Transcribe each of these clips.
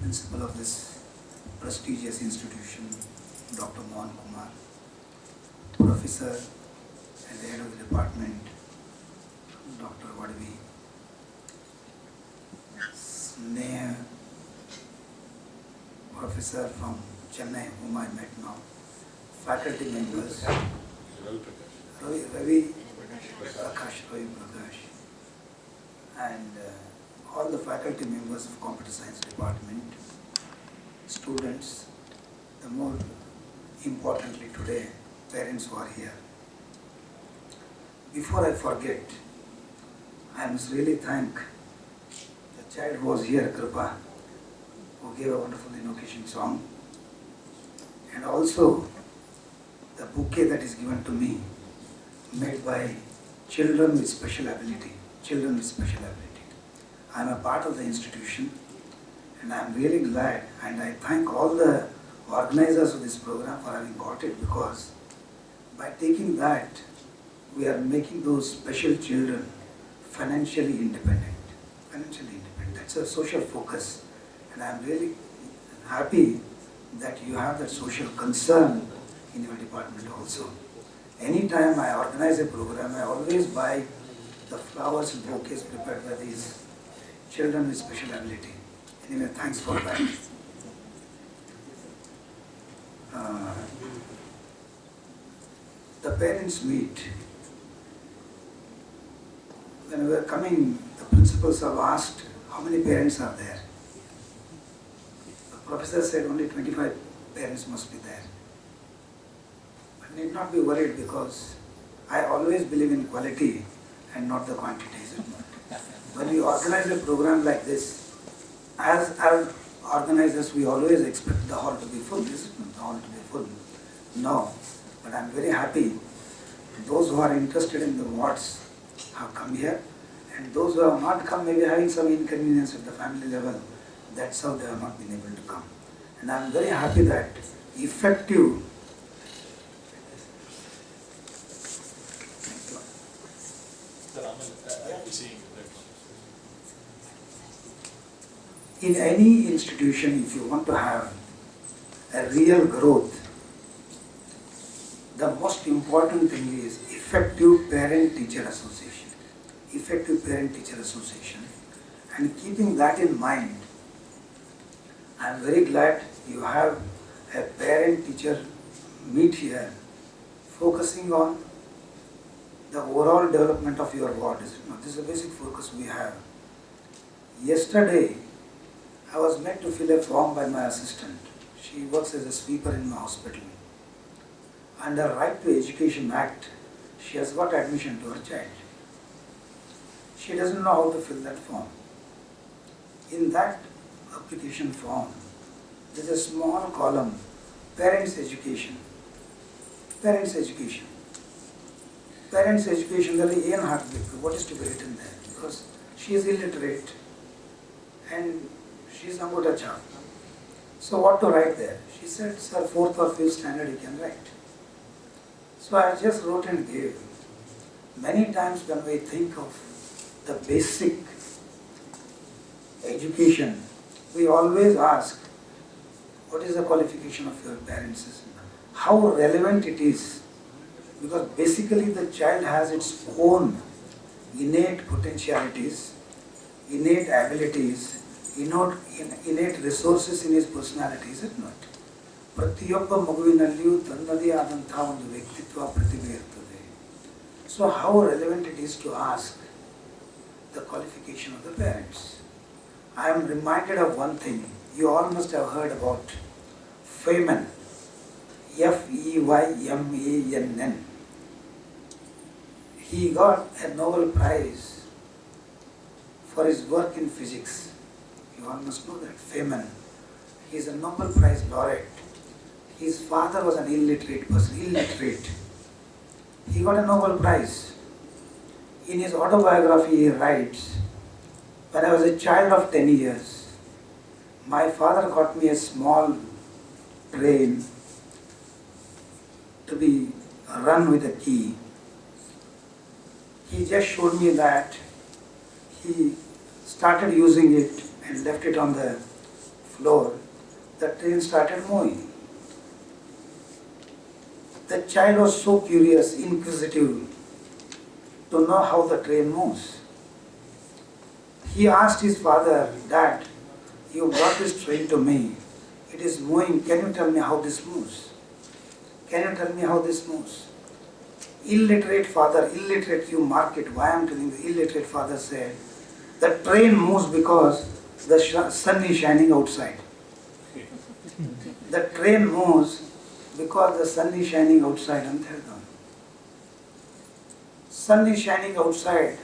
principal of this prestigious institution, Dr. Mohan Kumar, professor and the head of the department, Dr. Vadvi, Sneha, professor from Chennai, whom I met now, faculty members, Ravi Prakash, and all the faculty members of Computer Science Department, students, the more importantly today, parents who are here. Before I forget, I must really thank the child who was here, Kripa, who gave a wonderful invocation song, and also the bouquet that is given to me, made by children with special ability. I am a part of the institution, and I am really glad, and I thank all the organizers of this program for having got it, because by taking that, we are making those special children financially independent. That's a social focus, and I am really happy that you have that social concern in your department also. Anytime I organize a program, I always buy the flowers and bouquets prepared by these children with special ability. Anyway, thanks for that. The parents meet. When we were coming, the principals have asked how many parents are there. The professor said only 25 parents must be there. But need not be worried, because I always believe in quality and not the quantity. When we organize a program like this, as organizers, we always expect the hall to be full. This is not the hall to be full. No, but I am very happy. Those who are interested in the wards have come here, and those who have not come, maybe having some inconvenience at the family level, that's how they have not been able to come. And I am very happy that effective in any institution, if you want to have a real growth, the most important thing is effective parent-teacher association. And keeping that in mind, I am very glad you have a parent-teacher meet here, focusing on the overall development of your ward. This is a basic focus we have. Yesterday, I was made to fill a form by my assistant. She works as a sweeper in my hospital. Under Right to Education Act, she has got admission to her child. She doesn't know how to fill that form. In that application form, there is a small column, Parents Education. Parents Education, there is a heartbeat. What is to be written there? Because she is illiterate and she is not a child. So what to write there? She said, sir, 4th or 5th standard you can write. So I just wrote and gave. Many times when we think of the basic education, we always ask, what is the qualification of your parents? How relevant it is. Because basically the child has its own innate potentialities, innate abilities, innate resources in his personality, is it not? ಪ್ರತಿಯೊಬ್ಬ ಮಗುವಿನಲ್ಲಿಯೂ ತನ್ನದೇ ಆದಂತಹ ಒಂದು ವ್ಯಕ್ತಿತ್ವ ಪ್ರತಿಭೆ ಇರ್ತದೆ. So how relevant it is to ask the qualification of the parents. I am reminded of one thing. You all must have heard about Feynman, F-E-Y-M-A-N-N. He got a Nobel Prize for his work in physics. You all must know that. Feynman. He is a Nobel Prize laureate. His father was an illiterate person, He got a Nobel Prize. In his autobiography he writes, when I was a child of 10 years, my father got me a small train to be run with a key. He just showed me that. He started using it and left it on the floor, the train started moving. The child was so curious, inquisitive to know how the train moves. He asked his father, "Dad, you brought this train to me. It is moving. Can you tell me how this moves? Can you tell me how this moves?" Illiterate father, illiterate, you mark it. Why I am telling the illiterate father said, "The train moves because the sun is shining outside." The train moves because the sun is shining outside. Sun is shining outside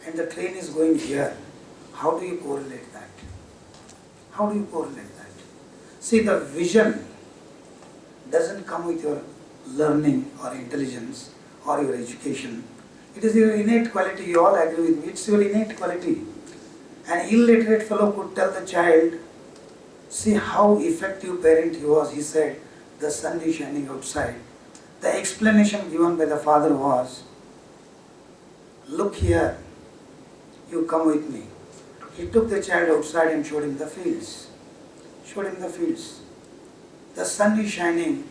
and the train is going here. How do you correlate that? How do you correlate that? See, the vision doesn't come with your learning or intelligence or your education. It is your innate quality. You all agree with me. It's your innate quality. An illiterate fellow could tell the child, see how effective parent he was. He said, the sun is shining outside. The explanation given by the father was, look here, you come with me. He took the child outside and showed him the fields. Showed him the fields. The sun is shining.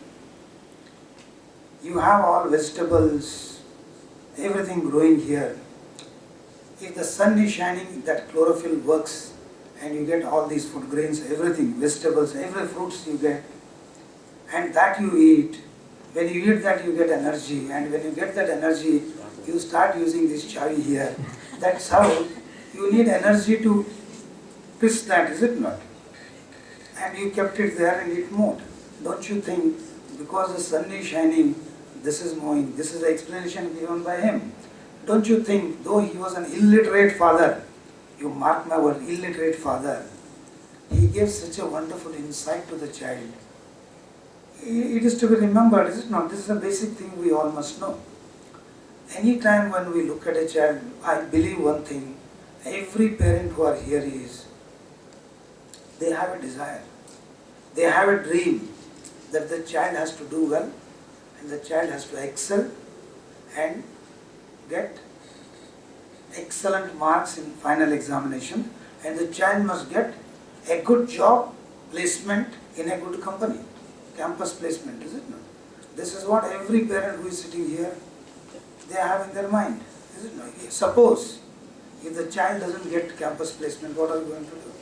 You have all vegetables, everything growing here. If the sun is shining, that chlorophyll works and you get all these food grains, everything, vegetables, every fruits you get. And that you eat. When you eat that, you get energy. And when you get that energy, you start using this chavi here. That's how you need energy to twist that, is it not? And you kept it there and it moved. Don't you think, because the sun is shining, this is moving. This is the explanation given by him. Don't you think, though he was an illiterate father, you mark my word, illiterate father, he gave such a wonderful insight to the child. It is to be remembered, is it not? This is a basic thing we all must know. Any time when we look at a child, I believe one thing, every parent who are here is, they have a desire. They have a dream that the child has to do well and the child has to excel and get excellent marks in final examination, and the child must get a good job placement in a good company. Campus placement, is it not? This is what every parent who is sitting here, they have in their mind, is it not? Suppose if the child doesn't get campus placement, what are you going to do?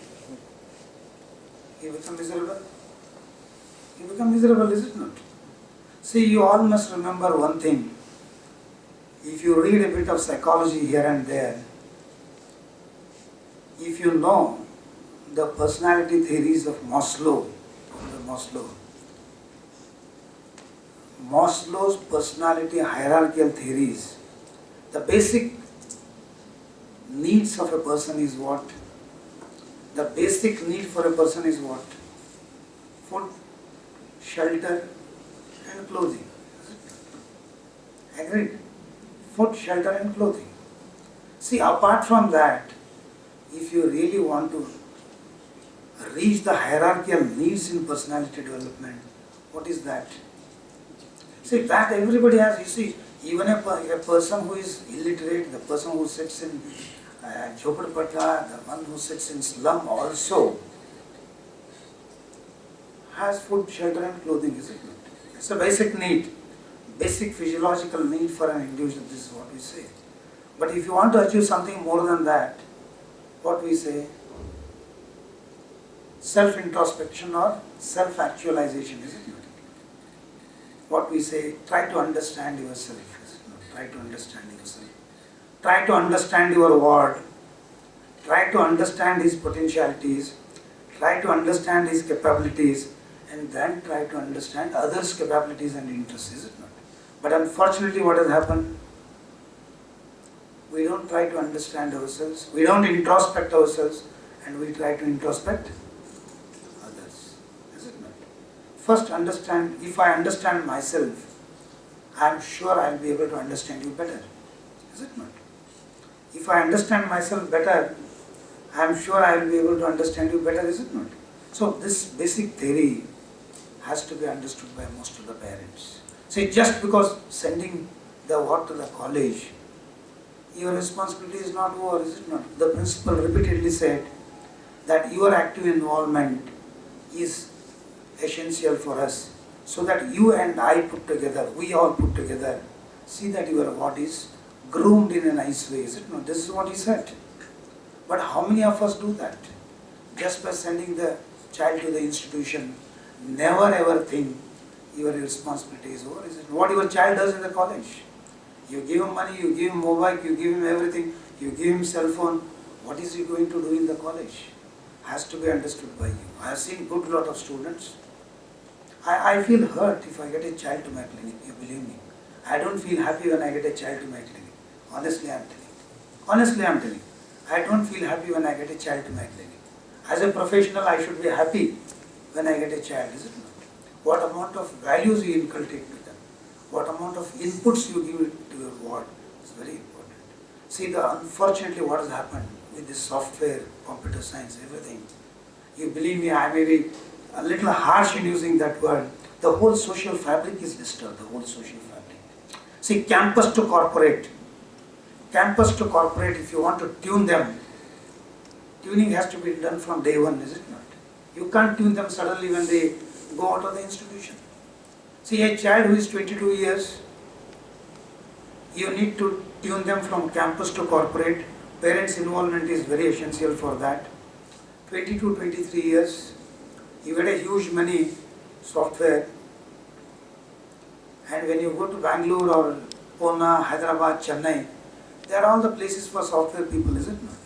He becomes miserable. He becomes miserable, is it not? See, you all must remember one thing. If you read a bit of psychology here and there, if you know the personality theories of Maslow's personality hierarchical theories, the basic needs of a person is what? The basic need for a person is what? Food, shelter and clothing. Agreed? Food, shelter and clothing. See, apart from that, if you really want to reach the hierarchical needs in personality development, what is that? See, that everybody has. You see, even a person who is illiterate, the person who sits in Jhopadpatla, the one who sits in slum also has food, shelter and clothing, is it not? It's a basic need, basic physiological need for an individual, this is what we say. But if you want to achieve something more than that, what we say? Self-introspection or self-actualization, is it not? What we say, try to understand yourself, is it not? Try to understand yourself. Try to understand your word. Try to understand his potentialities. Try to understand his capabilities. And then try to understand others' capabilities and interests, is it not? But unfortunately, what has happened? We don't try to understand ourselves. We don't introspect ourselves. And we try to introspect others, is it not? First understand, if I understand myself, I am sure I will be able to understand you better, is it not? If I understand myself better, I am sure I will be able to understand you better, is it not? So this basic theory has to be understood by most of the parents. See, just because sending the ward to the college, your responsibility is not over, is it not? The principal repeatedly said, that your active involvement is essential for us, so that you and I put together, we all put together, see that your ward is groomed in a nice way, is it not? This is what he said. But how many of us do that? Just by sending the child to the institution, never ever think your responsibility is over, is it? What your child does in the college? You give him money, you give him mobile, you give him everything, you give him cell phone. What is he going to do in the college? Has to be understood by you. I have seen good lot of students. I feel hurt if I get a child to my clinic, you believe me. I don't feel happy when I get a child to my clinic. Honestly, I am telling. Honestly, I am telling. I don't feel happy when I get a child to my clinic. As a professional, I should be happy when I get a child, is it not? What amount of values you inculcate to them, what amount of inputs you give to your ward is very important. See, unfortunately what has happened with this software, computer science, everything, you believe me, I may be a little harsh in using that word, the whole social fabric is disturbed, the whole social fabric. See, campus to corporate, if you want to tune them, tuning has to be done from day one, is it not? You can't tune them suddenly when they go out of the institution. See, a child who is 22 years, you need to tune them from campus to corporate. Parents' involvement is very essential for that. 22, 23 years, you get a huge money software, and when you go to Bangalore or Pune, Hyderabad, Chennai, they are all the places for software people, is it not?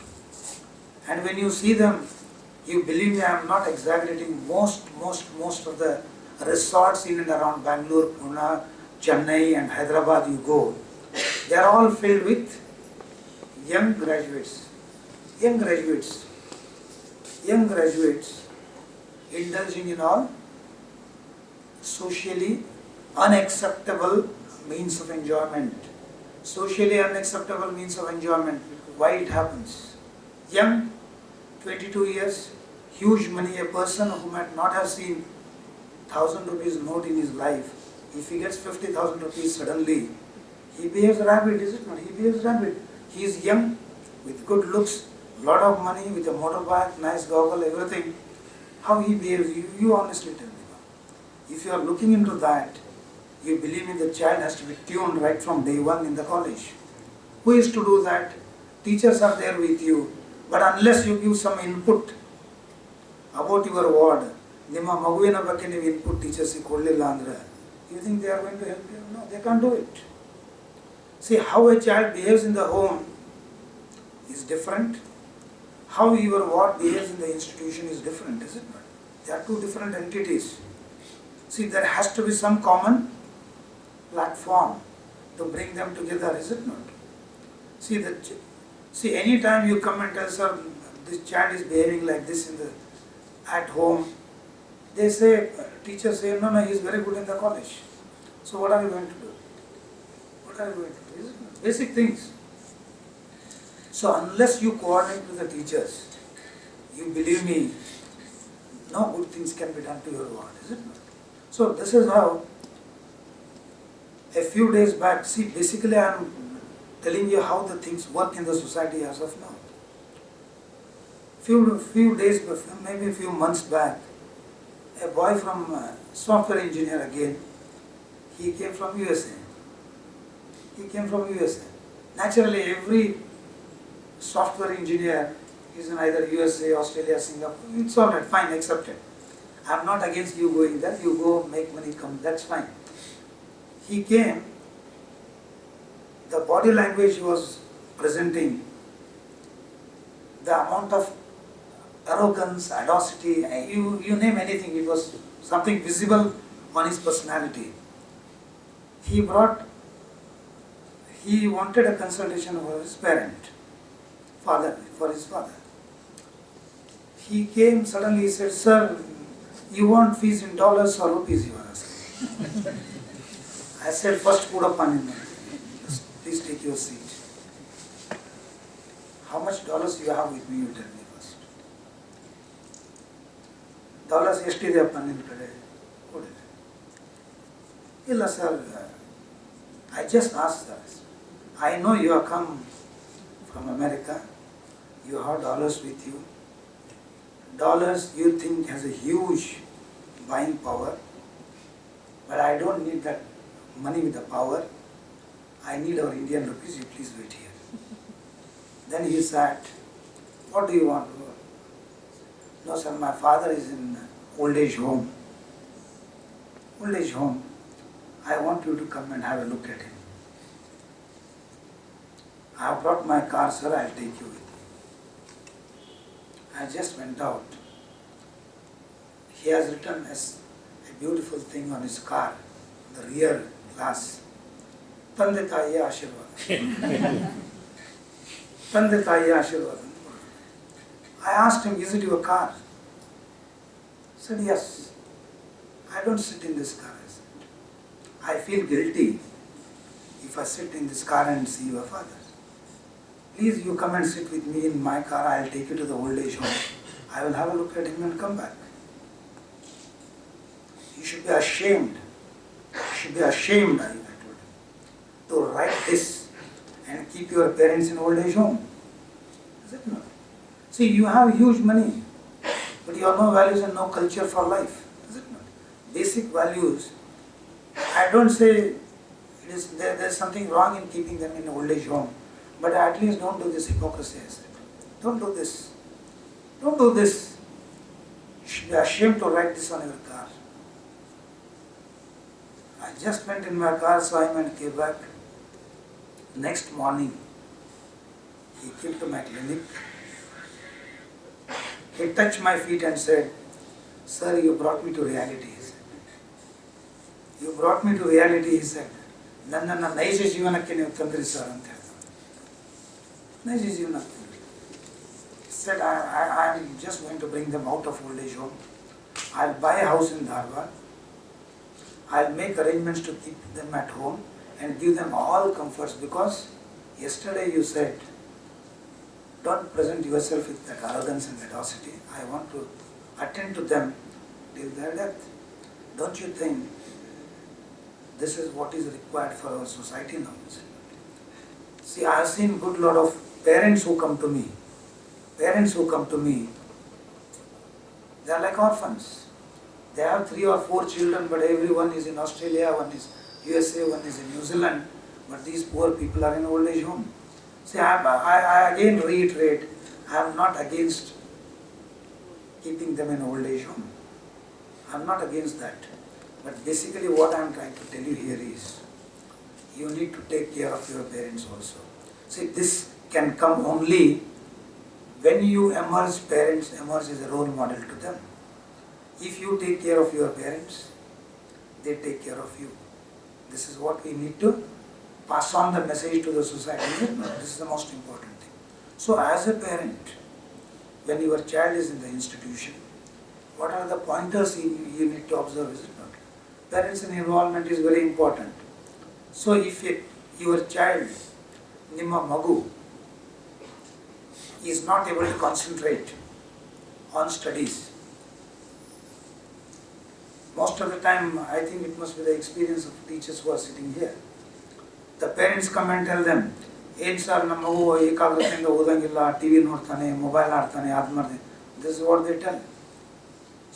And when you see them, you believe me, I am not exaggerating, most of the resorts in and around Bangalore, Pune, Chennai and Hyderabad you go, they are all filled with young graduates indulging in all socially unacceptable means of enjoyment. Socially unacceptable means of enjoyment. Why it happens? Young, 22 years, huge money, a person who might not have seen 1,000 rupees note in his life, if he gets 50,000 rupees suddenly, he behaves rabbit, is it not? He behaves rabbit. He is young, with good looks, lot of money, with a motorbike, nice goggle, everything. How he behaves, you honestly tell me now. If you are looking into that, you believe me, the child has to be tuned right from day one in the college. Who is to do that? Teachers are there with you, but unless you give some input about your ward, ನಿಮ್ಮ ಮಗುವಿನ ಬಗ್ಗೆ ನೀವು input ಟೀಚರ್ಸಿಗೆ ಕೊಡಲಿಲ್ಲ ಅಂದರೆ you think they are going to help you? No, they can't do it. See, how a child behaves in the home is different. How your ward behaves in the institution is different, is it not? They are two different entities. See, there has to be some common platform to bring them together, is it not? See, any time you come and tell, sir, this child is behaving like this at home, they say, teachers say, no, he is very good in the college. So what are you going to do? What are you going to do? Is it not? Basic things. So unless you coordinate with the teachers, you believe me, no good things can be done to your ward, is it not? So this is how, a few days back, see, basically I am telling you how the things work in the society as of now. Few days, maybe a few months back, a boy from software engineer again, he came from USA. Naturally, every software engineer is in either USA, Australia, Singapore. It's all right, fine, accepted. I'm not against you going there. You go, make money, come, that's fine. He came, the body language he was presenting, the amount of arrogance, audacity, you name anything, it was something visible on his personality. He wanted a consultation for his for his father. He came, suddenly he said, sir, you want fees in dollars or rupees you are asking? I said, first put up on him. Please take your seat. How much dollars you have with me, you tell me first. Dollars ಎಷ್ಟಿದೆಯಪ್ಪ ನಿನ್ನ ಕಡೆ ಕೊಡಿದೆ. ಇಲ್ಲ sir, I just asked that. I know you have come from America, you have dollars with you. Dollars you think has a huge buying power, but I don't need that money with the power. I need our Indian rupees, you please wait here. Then he said, what do you want? No sir, my father is in old age home. Old age home. I want you to come and have a look at him. I have brought my car, sir, I'll take you with me. I just went out. He has written a beautiful thing on his car, the rear glass. Tande Taiye Ashirvad. Tande Taiye Ashirvad. I asked him, is it your car? He said, yes. I don't sit in this car. I feel guilty if I sit in this car and see your father. Please, you come and sit with me in my car. I'll take you to the old age home. I will have a look at him and come back. You should be ashamed. You should be ashamed, I told him, to write this and keep your parents in old age home. Is it not? See, you have huge money, but you have no values and no culture for life. Is it not? Basic values. I don't say there's something wrong in keeping them in old age home, but at least don't do this hypocrisy. Don't do this. Don't do this. You should be ashamed to write this on your car. I just went in my car, saw him and came back. Next morning, he came to my clinic. He touched my feet and said, sir, you brought me to reality. You brought me to reality, he said. Nannana naija jeevanakke neevu tandri sir anta ಹೇಳಿದ. Naija jeevanakke. He said, I am just going to bring them out of old age home. I'll buy a house in Dharwad. I'll make arrangements to keep them at home and give them all comforts, because yesterday you said, don't present yourself with that arrogance and audacity. I want to attend to them till their death. Don't you think this is what is required for our society now? See, I have seen good lot of parents who come to me. Parents who come to me, they are like orphans. They have 3 or 4 children, but everyone is in Australia, one is USA, one is in New Zealand, but these poor people are in old age home. See, I again reiterate, I am not against keeping them in old age home. I am not against that. But basically what I am trying to tell you here is, you need to take care of your parents also. See, this can come only when you emerge, parents emerge as a role model to them. If you take care of your parents, they take care of you. This is what we need to pass on the message to the society. This is the most important thing. So as a parent, when your child is in the institution, what are the pointers you need to observe, is it not? Parents' involvement is very important. So if your child, Nimma Magu, is not able to concentrate on studies, most of the time, I think it must be the experience of teachers who are sitting here. The parents come and tell them, "ಏನು sir, ನಮ್ಮ ಮಗು ಏಕಾಗ್ರತೆಯಿಂದ ಓದಂಗಿಲ್ಲ, TV ನೋಡ್ತಾನೆ, mobile ಆಡ್ತಾನೆ, ಅದು ಮಾಡ್ತಾನೆ." This is what they tell.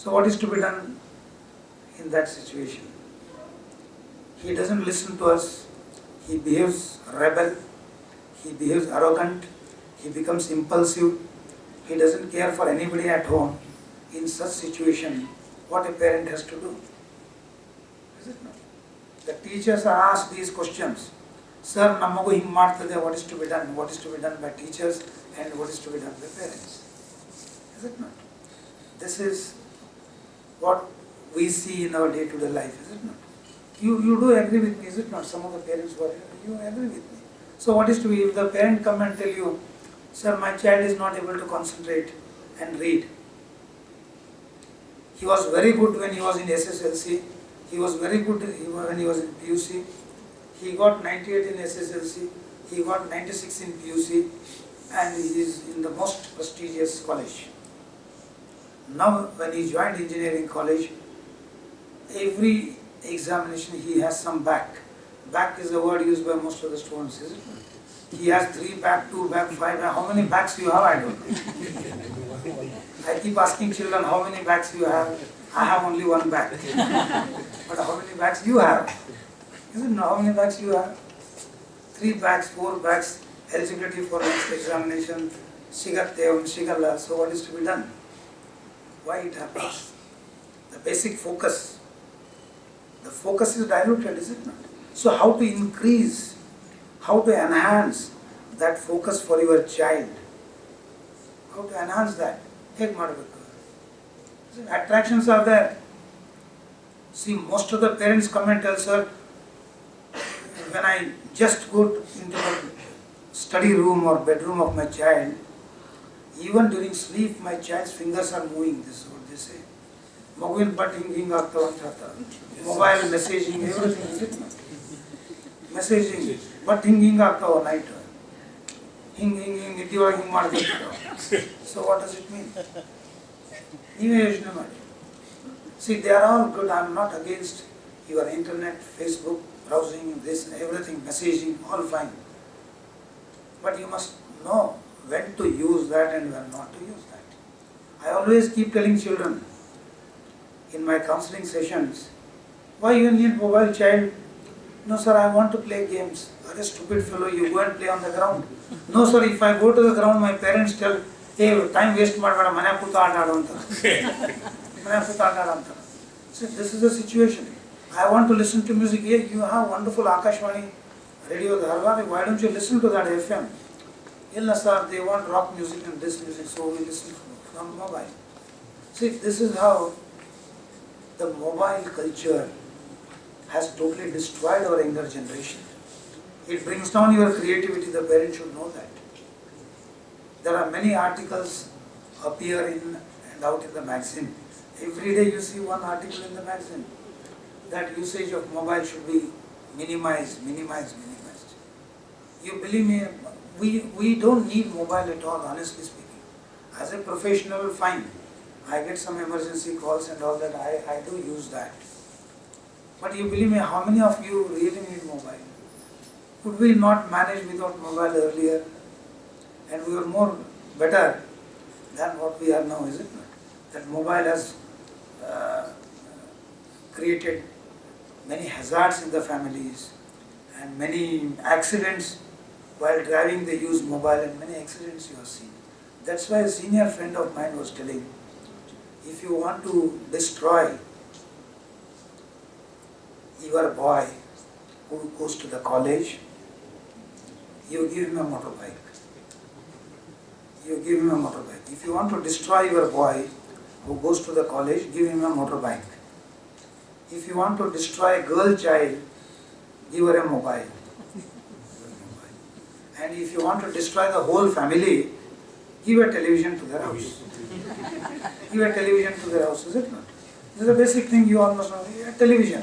So what is to be done in that situation? He doesn't listen to us. He behaves rebel. He behaves arrogant. He becomes impulsive. He doesn't care for anybody at home. In such situation, what a parent has to do? Is it not? The teachers are asked these questions. Sir, ನಮ್ಮ ಮಗು ಹಿಂಗೆ ಮಾಡ್ತದೆ, what is to be done? What is to be done by teachers and what is to be done by parents? Is it not? This is what we see in our day-to-day life, is it not? You do agree with me, is it not? Some of the parents who are here, you agree with me. So what is to be, if the parent come and tell you, sir, my child is not able to concentrate and read. He was very good when he was in SSLC. He was very good when he was in PUC. He got 98 in SSLC. He got 96 in PUC. And he is in the most prestigious college. Now when he joined engineering college, every examination he has some back. Back is a word used by most of the students, is it? He has 3 back, 2 back, 5 back. How many backs you have, I don't know. I keep asking children, how many bags you have? I have only one bag. But how many bags you have? Isn't it? How many bags you have? 3 bags, 4 bags, eligibility for next examination, Shigatte, Shigalla, so what is to be done? Why it happens? The basic focus. The focus is diluted, is it not? So how to increase, how to enhance that focus for your child? How to enhance that? Take attractions are there. See, most of the parents come and tell, sir, when I just go into the study room or bedroom of my child, even during sleep, my child's fingers are moving. This is what they say. Mobile but hinging mobile messaging, everything, is it not? Messaging, but hinging night. Hing So what does it mean? See, they are all good. I am not against your internet, Facebook, browsing, this, everything, messaging, all fine. But you must know when to use that and when not to use that. I always keep telling children in my counseling sessions, why you need mobile, child? No sir, I want to play games. Are stupid fellow, you go and play on the ground. No sir, if I go to the ground, my parents tell, hey, time waste madbeda, mane puta aata adu anta. So this is the situation. I want to listen to music. Here you have wonderful Akashvani radio Dharwad. Why don't you listen to that FM? Illa sir, they want rock music and this music, so we listen from mobile. See, this is how the mobile culture has totally destroyed our younger generation. It brings down your creativity. The parents should know that. There are many articles appear in and out in the magazine. Every day you see one article in the magazine. That usage of mobile should be minimized. You believe me, we don't need mobile at all, honestly speaking. As a professional, fine. I get some emergency calls and all that, I do use that. But you believe me, how many of you really need mobile? Could we not manage without mobile earlier? And we were more better than what we are now, is it not? That mobile has created many hazards in the families and many accidents. While driving they use mobile and many accidents you have seen. That's why a senior friend of mine was telling, if you want to destroy your boy who goes to the college, you give him a motorbike. If you want to destroy your boy who goes to the college, give him a motorbike. If you want to destroy a girl child, give her a mobile. And if you want to destroy the whole family, give a television to their house. Is it not? This is a basic thing you almost know, a television.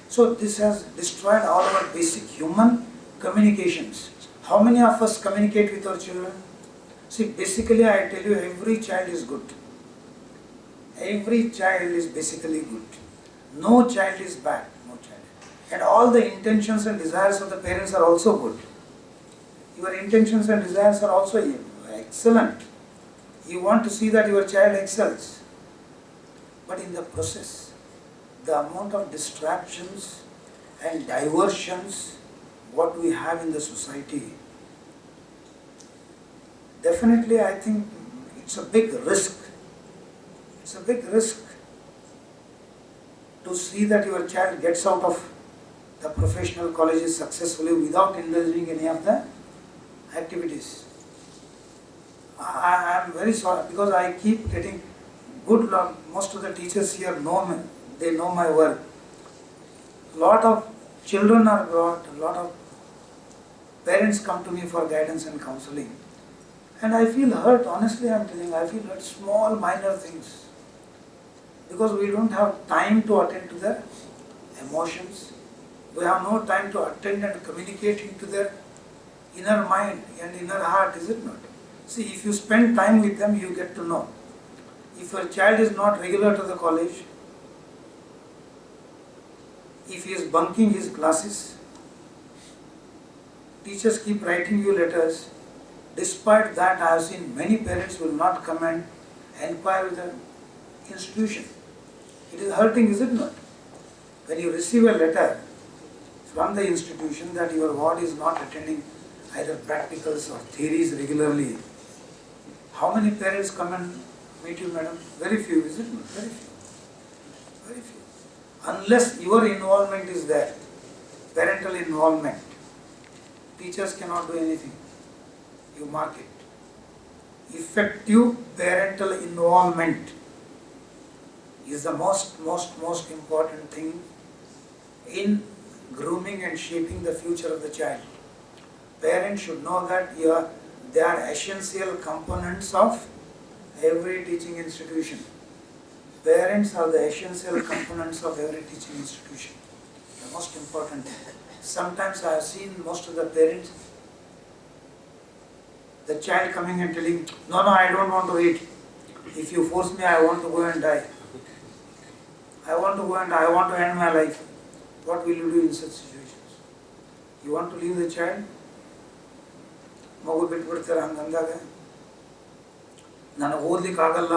So this has destroyed all our basic human communications. How many of us communicate with our children? See, basically I tell you, every child is good. Every child is basically good. No child is bad. No child. And all the intentions and desires of the parents are also good. Your intentions and desires are also excellent. You want to see that your child excels. But in the process, the amount of distractions and diversions what we have in the society, definitely I think it's a big risk. It's a big risk to see that your child gets out of the professional colleges successfully without indulging any of the activities. I am very sorry because I keep getting good luck. Most of the teachers here know me. They know my work. Lot of children are brought, a lot of parents come to me for guidance and counseling. And I feel hurt, honestly I am telling, I feel hurt, small minor things. Because we don't have time to attend to their emotions. We have no time to attend and communicate into their inner mind and inner heart, is it not? See, if you spend time with them, you get to know. If your child is not regular to the college, if he is bunking his classes, teachers keep writing you letters. Despite that, I have seen many parents will not come and Inquire with the institution. It is hurting, is it not? When you receive a letter from the institution that your ward is not attending either practicals or theories regularly, how many parents come and meet you, madam? Very few, is it not? Very few. Very few. Unless your involvement is there, parental involvement, teachers cannot do anything. You mark it. Effective parental involvement is the most important thing in grooming and shaping the future of the child. Parents should know that they are essential components of every teaching institution. Parents are the essential components of every teaching institution. The most important thing. Sometimes I have seen most of the parents, the child coming and telling, no, I don't want to eat. If you force me, I want to go and die. I want to end my life. What will you do in such situations? You want to leave the child? ಮಗು ಬಿಟ್ಬಿಡ್ತಾರೆ ಹಂಗಂದಾಗ ನನಗೆ ಓದ್ಲಿಕ್ಕೆ ಆಗಲ್ಲ.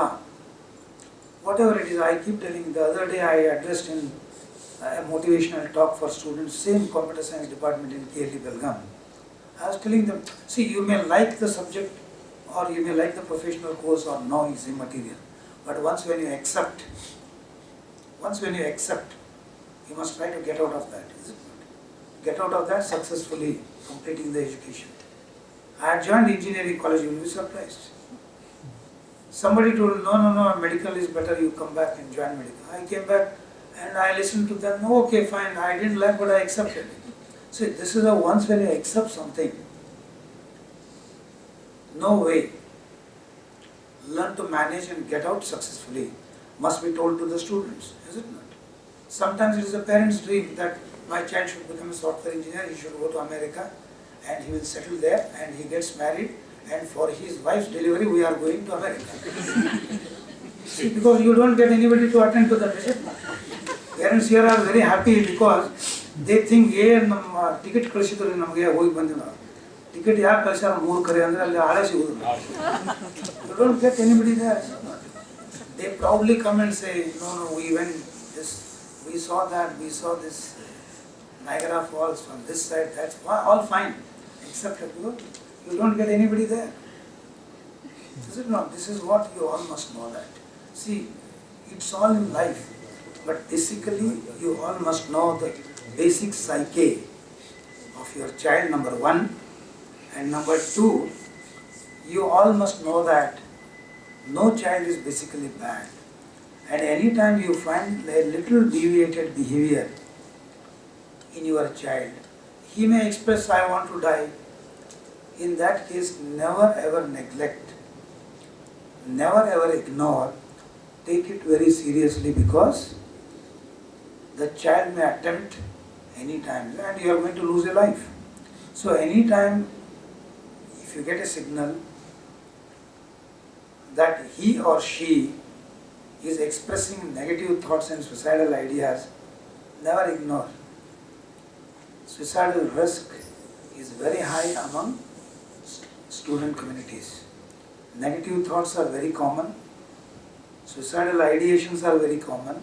Whatever it is, I keep telling. The other day I addressed in a motivational talk for students, same computer science department in KLE Belgaum. I was telling them, see, you may like the subject or you may like the professional course or no, is immaterial. But once when you accept, you must try to get out of that. Is it not? Get out of that successfully, completing the education. I had joined engineering college, you will be surprised. Somebody told, no, medical is better, you come back and join medical. I came back and I listened to them, okay, fine, I didn't like but I accepted it. See, this is a once when you accept something, no way. Learn to manage and get out successfully must be told to the students, is it not? Sometimes it is a parent's dream that my child should become a software engineer, he should go to America and he will settle there and he gets married and for his wife's delivery we are going to America. See, because you don't get anybody to attend to that, is it not? Parents here are very happy because they think, ticket ಕಳಿಸಿದ್ರು ನಮಗೆ ಹೋಗಿ ಬಂದಿವಿ ನಾವು. Ticket ಯಾಕೆ ಕಳಿಸ್ಯಾರ ಮೂರು ಕರೆ ಅಂದ್ರೆ ಅಲ್ಲಿ ಆಳೆ ಸಿಗುದು. You don't get anybody there. They proudly come and say, no, we went this, we saw that, we saw this Niagara Falls from this side, that's all fine. Except that you don't get anybody there. Is it not? This is what you all must know that. See, it's all in life. But basically, you all must know the basic psyche of your child, number one. And number two, you all must know that no child is basically bad. And anytime you find a little deviated behavior in your child, he may express, I want to die. In that case, never ever neglect, never ever ignore, take it very seriously because the child may attempt any time and you are going to lose your life. So anytime if you get a signal that he or she is expressing negative thoughts and suicidal ideas, never ignore. Suicidal risk is very high among student communities. Negative thoughts are very common. Suicidal ideations are very common.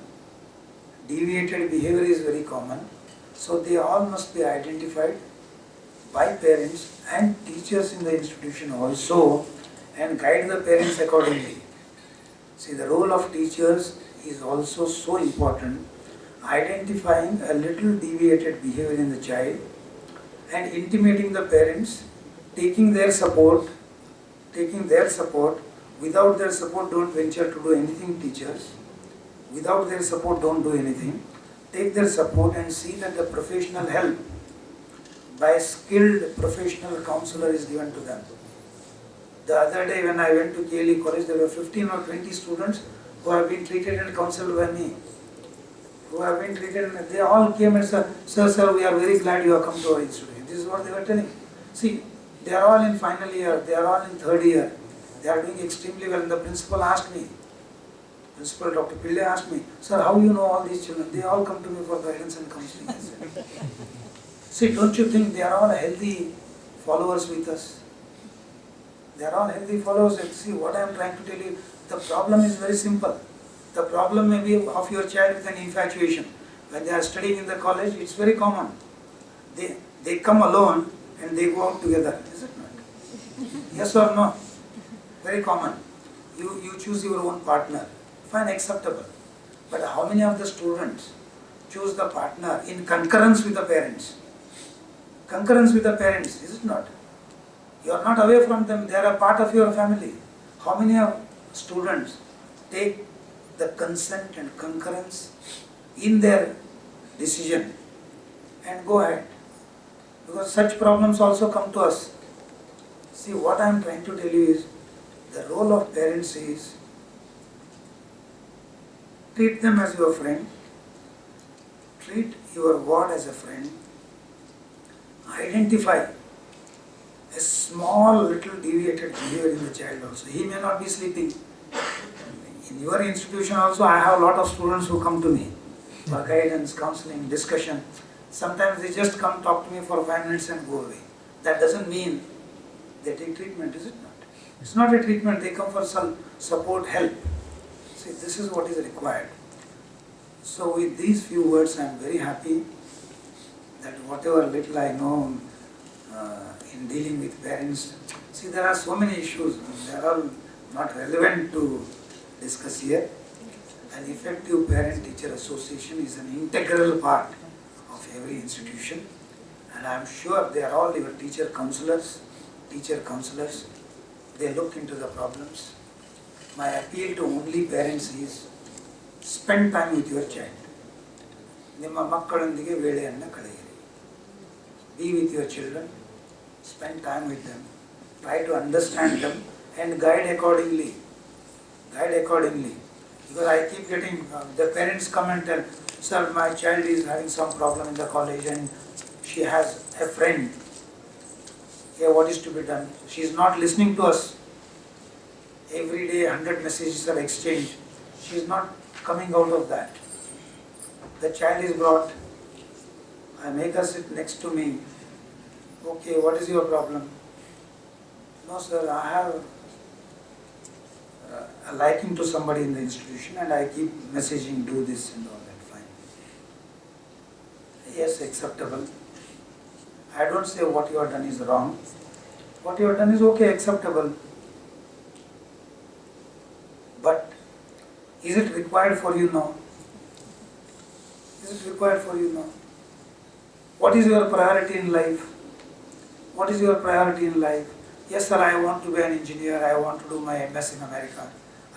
Deviated behavior is very common. So they all must be identified by parents and teachers in the institution also and guide the parents accordingly. See, the role of teachers is also so important, identifying a little deviated behavior in the child and intimating the parents, taking their support. Without their support, don't venture to do anything, teachers. Without their support, don't do anything. Take their support and see that the professional help by a skilled professional counselor is given to them. The other day when I went to KLE college, there were 15 or 20 students who have been treated and counseled by me. They all came and said, sir, we are very glad you have come to our institution. This is what they were telling. See, they are all in final year, they are all in third year. They are doing extremely well. And the principal asked me, Principal Dr. Pillai asked me, sir, how you know all these children? They all come to me for guidance and counseling. I said, see, don't you think they are all healthy followers with us? They are all healthy followers. And see, what I am trying to tell you, The problem is very simple. The problem may be of your child with an infatuation. When they are studying in the college, it's very common. They come alone and they go out together, is it not? Yes or no? Very common. You choose your own partner. Fine, acceptable. But how many of the students choose the partner in concurrence with the parents? Concurrence with the parents, is it not? You are not away from them, they are a part of your family. How many of students take the consent and concurrence in their decision and go ahead? Because such problems also come to us. See, what I am trying to tell you is, the role of parents is, treat them as your friend, treat your ward as a friend, identify a small little deviated behavior in the child also. He may not be sleeping. In your institution also, I have a lot of students who come to me for guidance, counseling, discussion. Sometimes they just come talk to me for 5 minutes and go away. That doesn't mean they take treatment, is it not? It's not a treatment, they come for some support, help. See, this is what is required. So with these few words, I am very happy that whatever little I know in dealing with parents, see, there are so many issues, they are all not relevant to discuss here. An effective parent-teacher association is an integral part of every institution, and I am sure they are all your teacher counselors. They look into the problems. My appeal to only parents is, spend time with your child. ನಿಮ್ಮ ಮಕ್ಕಳೊಂದಿಗೆ ವೇಳೆಯನ್ನು ಕಳೆಯಿರಿ. Be with your children, spend time with them, try to understand them and guide accordingly. Because I keep getting, the parents come and tell, sir, my child is having some problem in the college and she has a friend. Yeah, what is to be done? She is not listening to us. Every day 100 messages are exchanged. She is not coming out of that. The child is brought. I make her sit next to me. Okay, what is your problem? No, sir, I have a liking to somebody in the institution and I keep messaging, do this and all that. Fine. Yes, acceptable. I don't say what you have done is wrong. What you have done is okay, acceptable. But is it required for you now? Is it required for you now? What is your priority in life? What is your priority in life? Yes, sir, I want to be an engineer, I want to do my MS in America,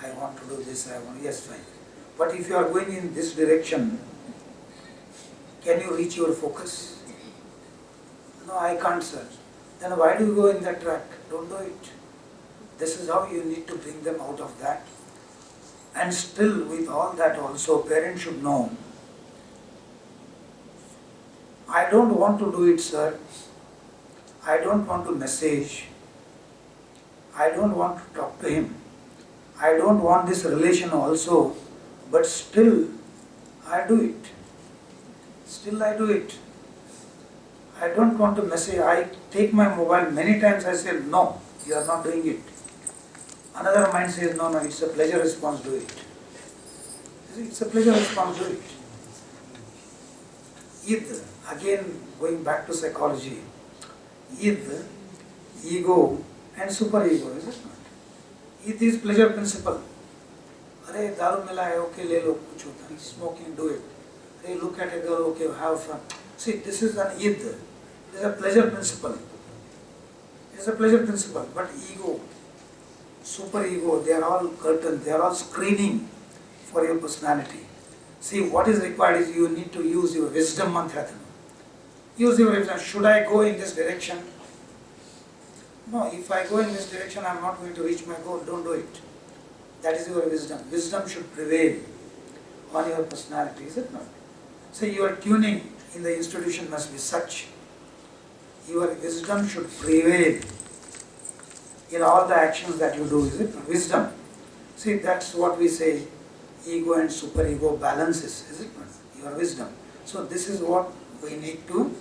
I want to do this, yes, fine. But if you are going in this direction, can you reach your focus? No, I can't, sir. Then why do you go in that track? Don't do it. This is how you need to bring them out of that. And still, with all that also, parents should know, I don't want to do it, sir. I don't want to message. I don't want to talk to him. I don't want this relation also, but still I do it. Still I do it. I don't want to message. I take my mobile many times. I say, no, you are not doing it. Another mind says, no, it's a pleasure response, do it. It's a pleasure response, do it. Id, again going back to psychology, id, ego and superego, is it not? Id is pleasure principle. Arey, daru mila hai, okay, le lo, kuch hota nahi. Smoking, do it. Arey, look at a girl, okay, have fun. See, this is an id. This is a pleasure principle. It is a pleasure principle. But ego, superego, they are all curtains, they are all screening for your personality. See, what is required is you need to use your wisdom mantra. Use your wisdom. Should I go in this direction? No, if I go in this direction, I am not going to reach my goal. Don't do it. That is your wisdom. Wisdom should prevail on your personality, is it not? So your tuning in the institution must be such. Your wisdom should prevail in all the actions that you do, is it not? Wisdom. See, that's what we say, ego and superego balances, is it not? Your wisdom. So this is what we need to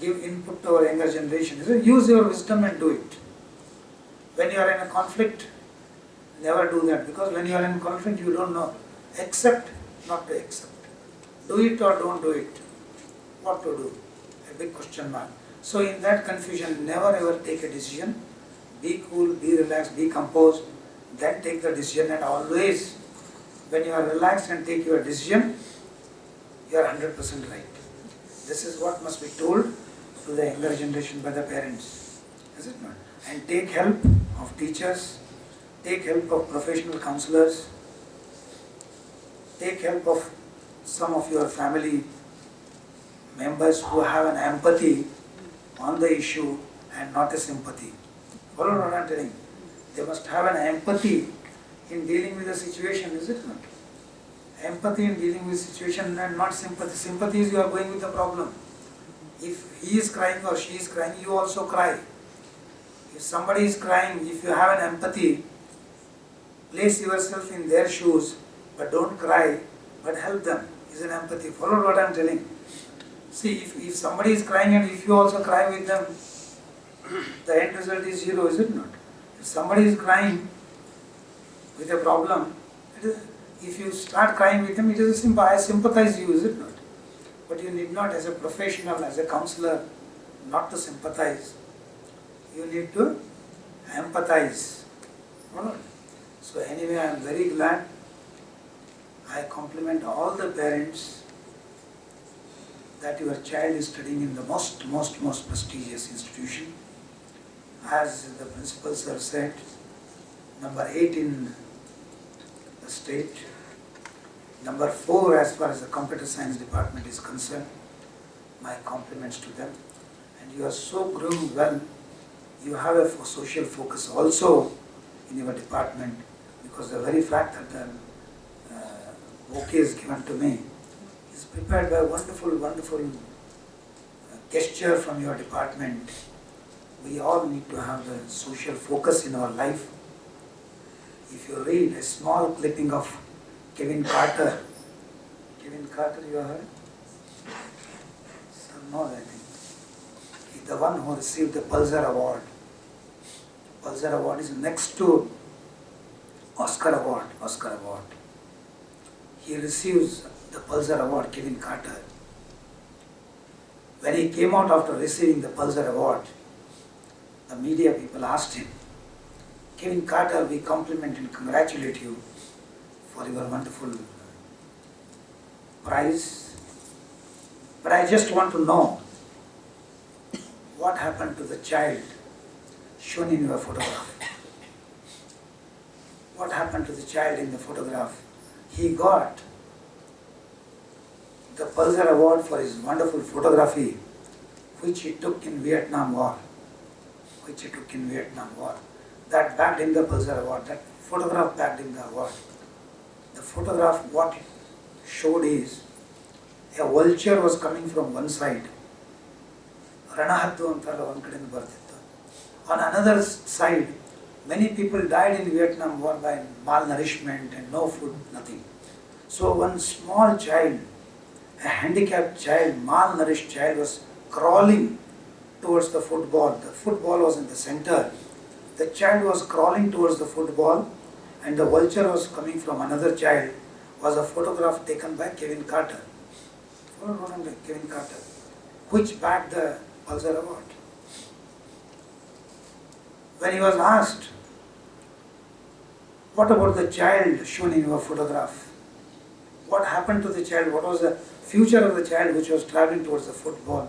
give input to our younger generation. Use your wisdom and do it. When you are in a conflict, Never do that, because when you are in conflict you don't know. Accept, not to accept. Do it or don't do it. What to do? A big question mark. So in that confusion, never ever take a decision. Be cool, be relaxed, be composed, then take the decision. And always, when you are relaxed and take your decision, you are 100% right. This is what must be told to the younger generation by the parents, is it not? And take help of teachers, take help of professional counselors, take help of some of your family members who have an empathy on the issue and not a sympathy. Follow what I am telling? They must have an empathy in dealing with the situation, is it not? Empathy in dealing with situation and not sympathy. Sympathy is you are going with the problem. If he is crying or she is crying, you also cry. If somebody is crying, if you have an empathy, place yourself in their shoes, but don't cry, but help them, is an empathy. Follow what I am telling. See, if somebody is crying and if you also cry with them, the end result is zero, is it not? If somebody is crying with a problem, if you start crying with them, it is a simple, I sympathize you, is it not? But you need not, as a professional, as a counselor, not to sympathize. You need to empathize. Alright. So anyway, I am very glad. I compliment all the parents that your child is studying in the most prestigious institution. As the principal sir said, number 8 in the state, number 4 as far as the computer science department is concerned. My compliments to them. And you are so groomed well. You have a social focus also in your department, because the very fact that the bouquet is given to me is prepared by a wonderful gesture from your department. We all need to have the social focus in our life. If you read a small clipping of Kevin Carter, you have heard? Some know, I think. He's the one who received the Pulitzer Award. Pulitzer Award is next to Oscar Award. He receives the Pulitzer Award, Kevin Carter. When he came out after receiving the Pulitzer Award, the media people asked him, Kevin Carter, we compliment and congratulate you for your wonderful prize. But I just want to know what happened to the child shown in your photograph. What happened to the child in the photograph? He got the Pulitzer Award for his wonderful photography, which he took in Vietnam War. That bagged him the Pulitzer Award. That photograph bagged him the award. The photograph, what it showed is, a vulture was coming from one side. Ranahaddu antala one kade bartittu. On another side, many people died in Vietnam War by malnourishment and no food, nothing. So one small child, a handicapped child, malnourished child, was crawling towards the football. The football was in the center. The child was crawling towards the football, and the vulture was coming from another child. Was a photograph taken by Kevin Carter. Kevin Carter, which bagged the Pulitzer Award. When he was asked, what about the child shown in your photograph? What happened to the child? What was the future of the child which was traveling towards the football?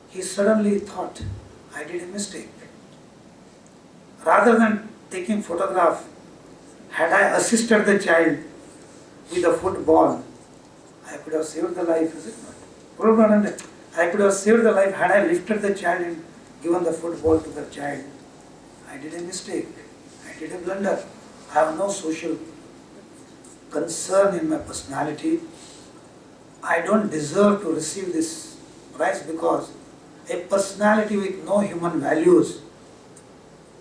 He suddenly thought, I did a mistake. Rather than taking photograph, had I assisted the child with a football, I could have saved the life, is it not? I could have saved the life had I lifted the child and given the football to the child. I did a mistake. I did a blunder. I have no social concern in my personality. I don't deserve to receive this prize, because a personality with no human values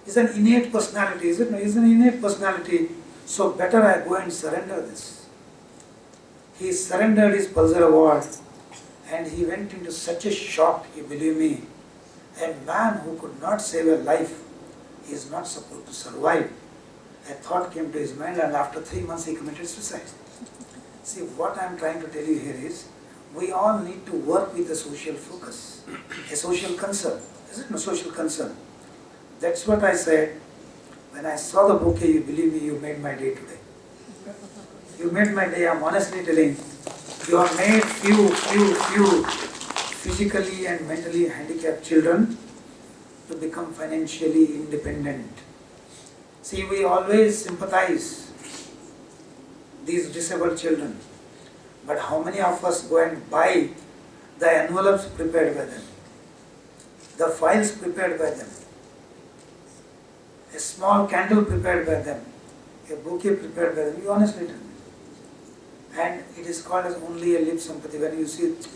is an innate personality, is it not? It's an innate personality. So better I go and surrender this. He surrendered his Pulitzer Award, and he went into such a shock. You believe me, a man who could not save a life is not supposed to survive. a thought came to his mind, and after 3 months he committed suicide. See, what I am trying to tell you here is, we all need to work with a social focus, a social concern. Is it no social concern? That's what I said. When I saw the bouquet, you believe me, you made my day today. You made my day, I'm honestly telling. You have made few physically and mentally handicapped children to become financially independent. See, we always sympathize these disabled children. But how many of us go and buy the envelopes prepared by them, the files prepared by them, a small candle prepared by them, a bouquet prepared by them? You honestly tell me. And it is called as only a lip sympathy. When you see it,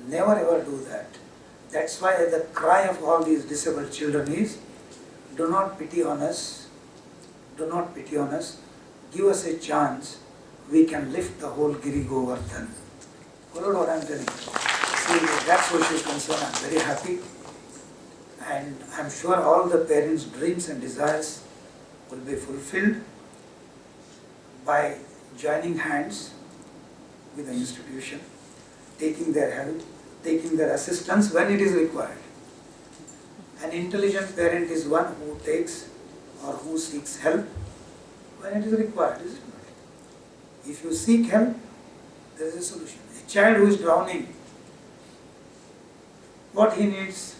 never ever do that. That's why the cry of all these disabled children is, do not pity on us, do not pity on us, give us a chance, we can lift the whole Giri Govardhan. Follow what I am telling you. See, that social concern, I am very happy, and I am sure all the parents' dreams and desires will be fulfilled by joining hands with the institution, taking their help, taking their assistance when it is required. An intelligent parent is one who takes or who seeks help when it is required, is it not? If you seek help, there is a solution. A child who is drowning, what he needs?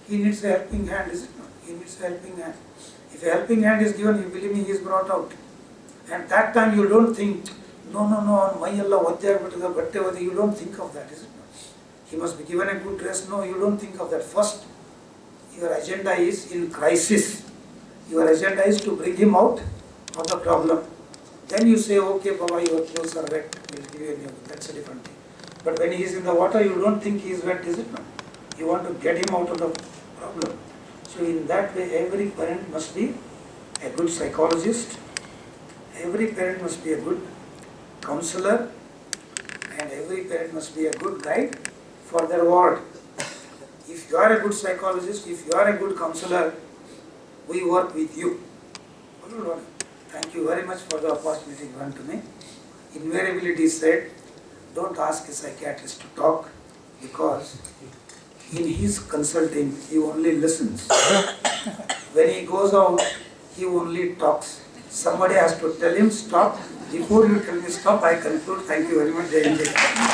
He needs a helping hand, is it not? He needs a helping hand. If a helping hand is given, you believe me, he is brought out. And that time you don't think, no, you don't think of that, is it not? He must be given a good dress. No, you don't think of that. First, your agenda is in crisis. Your agenda is to bring him out of the problem. Then you say, okay, Baba, your clothes are wet, we'll give you a new. That's a different thing. But when he is in the water, you don't think he is wet, is it not? You want to get him out of the problem. So in that way, every parent must be a good psychologist. Every parent must be a good counselor. And every parent must be a good guide for their ward. If you are a good psychologist, if you are a good counselor, we work with you. Thank you very much for the opportunity given to me. Invariably it is said, don't ask a psychiatrist to talk, because in his consulting he only listens. When he goes out, he only talks. Somebody has to tell him stop. Before you tell me stop, I conclude. Thank you very much. Jai Hind.